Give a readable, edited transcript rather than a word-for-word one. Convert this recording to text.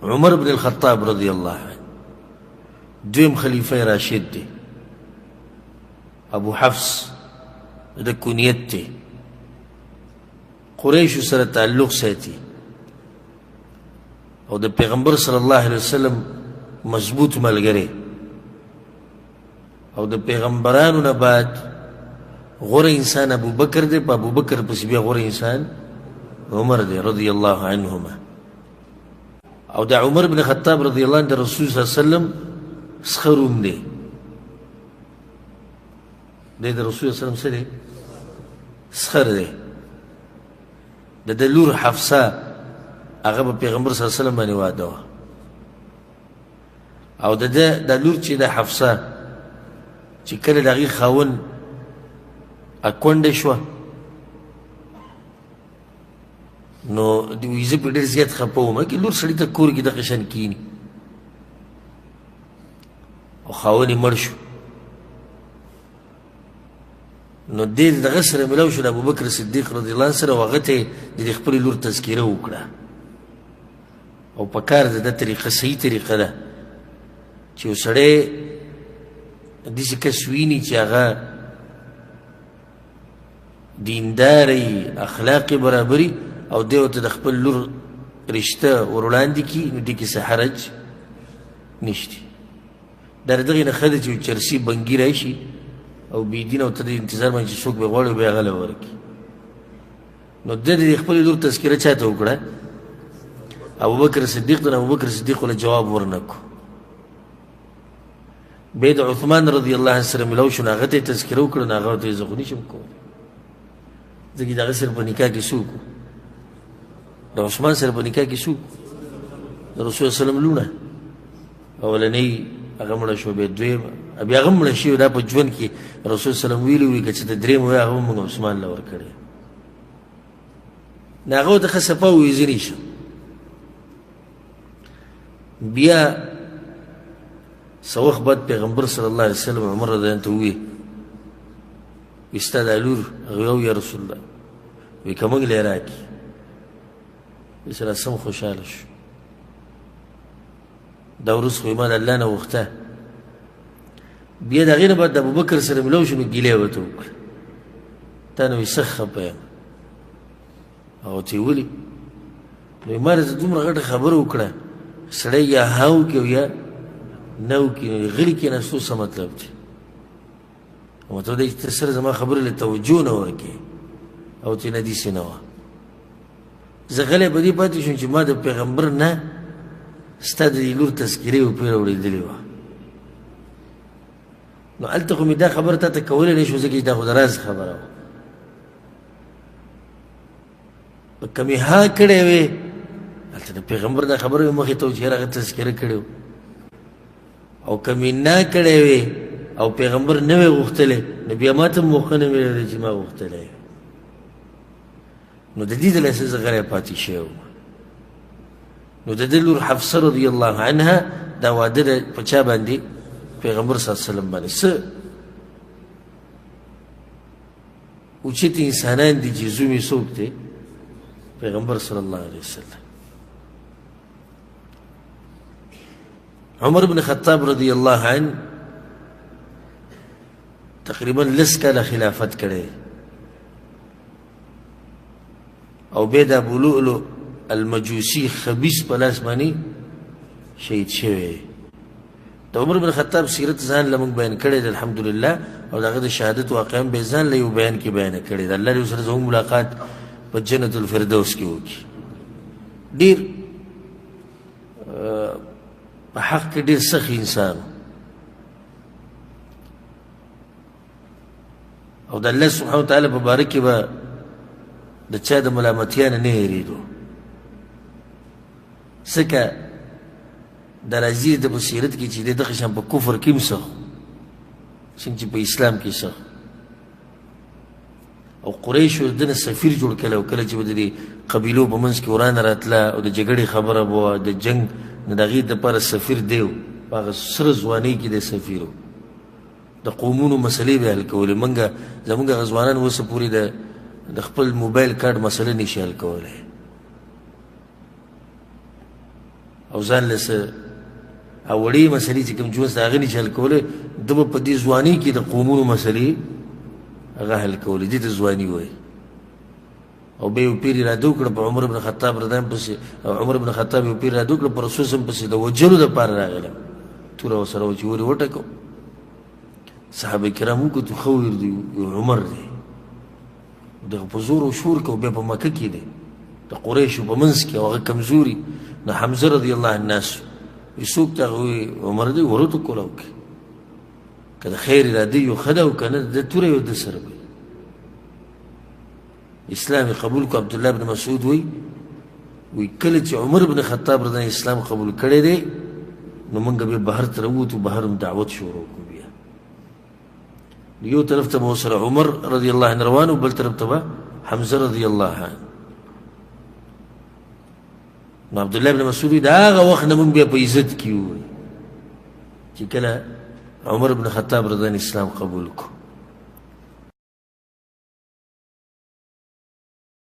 عمر بن الخطاب رضی اللہ عنہ دویم خلیفہ راشد دی، ابو حفص د کنیت دی، قریشو سره تعلق ساتي او د پیغمبر صلی الله علیه وسلم مضبوط ملګری او د پیغمبرانو نه بعد غوره انسان ابو بکر دی، په ابو بکر پسې بیا غوره انسان عمر دی رضی الله عنهما. او د عمر بن خطاب رضی الله عنه د رسول صلی الله علیه وسلم سخروم دی، د رسول صلی الله علیه وسلم سره سخر دی. د لور حفصه هغه په پیغمبر صلی الله علیه وسلم باندې واده وه، او د لور چې د حفصه چې کله د هغې خاوند اکونډه شوه نو وایي زه پرې ډېر زیات خفه وم که لور سړي ته کور کې دغه شان کښېني او خاوند یې مړ شو نو دې دغه سره ملاو شو د ابوبکر صدیق رضی الله عنه سره او هغه ته یې د خپلې لور تذکیره وکړه. او په کار د ده طریقه صحیح طریقه ده چې یو سړی داسې کس ویني چې هغه دینداری اخلاقي برابري او دی ورته د خپل لور رشته ور وړاندې کړي نو دې کې څه حرج نشته. دا د دغې نه ښه ده چې یو چرسي بنګي راشي او بېدینه او ته د انتظار باندې چې څوک به غواړي بیا هغه له ورکړي. نو ده د خپلې لور تذکره چا ته وکړه؟ ابوبکر صدیق ته. ابوبکر صدیق له جواب ورنه کړو. بیا د عثمان رضی الله عنه سره ملاو شو نو هغه ته یې تذکره وکړه نو هغه ورته یې زه خو نشم کولی ځکه د هغه سره په نکاح کې څوک و؟ د عثمان سره په نکاح کې څوک؟ د رسول صلی الله علیه وسلم لوڼه اولنۍ هغه مړه شوه، بیا دویمه بیا هغه هم مړه شوې. دا په ژوند کې رسول صلی الله علیه وسلم ویلي وي که چې د درېیم وی هغه هم موږ عثمان له ورکړی. نو هغه ورته ښه صفا ووایي زه نشم. بیا څه وخت بعد پیغمبر صلی الله علیه وسلم عمر رضی الله عنه ته ووایي وایي ستا دا لور؟ هغه ووایي یا رسول الله وایي که موږ له یې راکړي وایي سره سم خوشحاله شو. دا وروست خو یې ما د الله نه غوښته. بیا د هغې نه بعد د ابوبکر سره ملاو شو نو ګیله یې ورته وکړه تا نو وایي سخت خفه یم. هغه ورته یې ولې؟ نو وایي ما درته دومره غټه خبره وکړه سړی یا ها وکړي او یا نه وکړي نو غلي کېناستو څه مطلب دی؟ مطلب دی چې ته سره زما خبرې له توجه نه ورکړې او ته نه داسې نه وه. زه غلی په دې پاتې شوم چې ما د پیغمبر نه ستا د دې لور تذکرې وپېره اورېدلې وه. نو هلته خو مې دا خبره تا ته کولی نه شو ځکه چې دا خو د راز خبره وه. که مې ها کړی وې هلته د پیغمبر دا خبره مې مخې ته و چې هغه تذکره کړې و، او که مې نه کړی وې او پیغمبر نه وی غوښتلی نو بیا ما ته موقع نه میللی چې ما غوښتلی. نو د دې د لاسه زه غلی پاتې شوی وم. نو د ده لور حفصه رضی الله عنها دا واده ده په چا باندې؟ پیغمبر صلی الله علیه وسلم باندې. څه اوچت انسانان دي چې زوم یې څوک دی؟ پیغمبر صلی الله علیه وسلم. عمر بن خطاب رضی الله عنه تقریبا 10 کاله خلافت کړی او بیا د ابو لؤلؤ المجوسي خبیث په لاس باندې شهید شوی. د عمر بن خطاب سیرت ځان له موږ بیان کړی دی الحمدلله، او د هغه د شهادت واقعا به ځان له یو بیان کې بیان کړی دی. الله دې ورسره زموږ ملاقات په جنت الفردوس کې وکړي. ډېر په حق کې ډېر سخت انسان او د الله سبحانه وتعالی په باره کې به د چا د ملامتیا نه هېرېدو. ځکه د راځي د په سیرت کې چې د دغه شان په کفر کې هم سخت څنګه چې په اسلام کې سخت او قریشو د نه سفیر جوړ کړی او کله چې به د دې قبیلو په منځ کې ورانه راتله او د جګړې خبره به وه د جنګ نو د هغې دپاره سفیر دی و په هغه سره ځوانۍ کې د سفیر و د قومونو مسلې به حل کولې. زمونږ هغه ځوانان اوسه پورې د خپل موبایل کارډ مسله نشي حل کولی. او ځان له څه وړې مسلې چې کوم جوز د هغه نه چې حل کولې ده به په دې ځوانۍ کې د قومونو مسلې هغه حل کولې دې ته ځواني وایي او به یو پیر اراده وکړه په عمر بن خطاب رضی الله پسې عمر بن خطاب یو پیر اراده وکړه په رسول صلی پسې د وجلو دپاره راغلی توره ورسره وه چې ورې وټکو صحابه کرام وکړو ته ښه ویر دی عمر دی دغه په زور او شور کې او بیا په مکه کې دی د قریشو په منځ کې او هغه کمزوري نو حمزه رضی الله عنه ناس وي څوک ته هغه وایي عمر دی ورته کوله وکړي که د خیر اراده یو ښه ده او که نه د توره یو د سره وي اسلام قبول کو عبدالله بن مسعود وی کله چې عمر بن خطاب رضی الله اسلام قبول کړی دی نو موږ به بهر ته راووتو بهر هم دعوت شروع کړو بیا یو طرف ته به ورسره عمر رضی الله عنه روان و بل طرف ته به حمزه رضی الله عنه نو عبدالله بن مسعود د هغه وخت نه موږ بیا په عزت کې وو چې کله عمر بن خطاب رضی الله اسلام قبول کو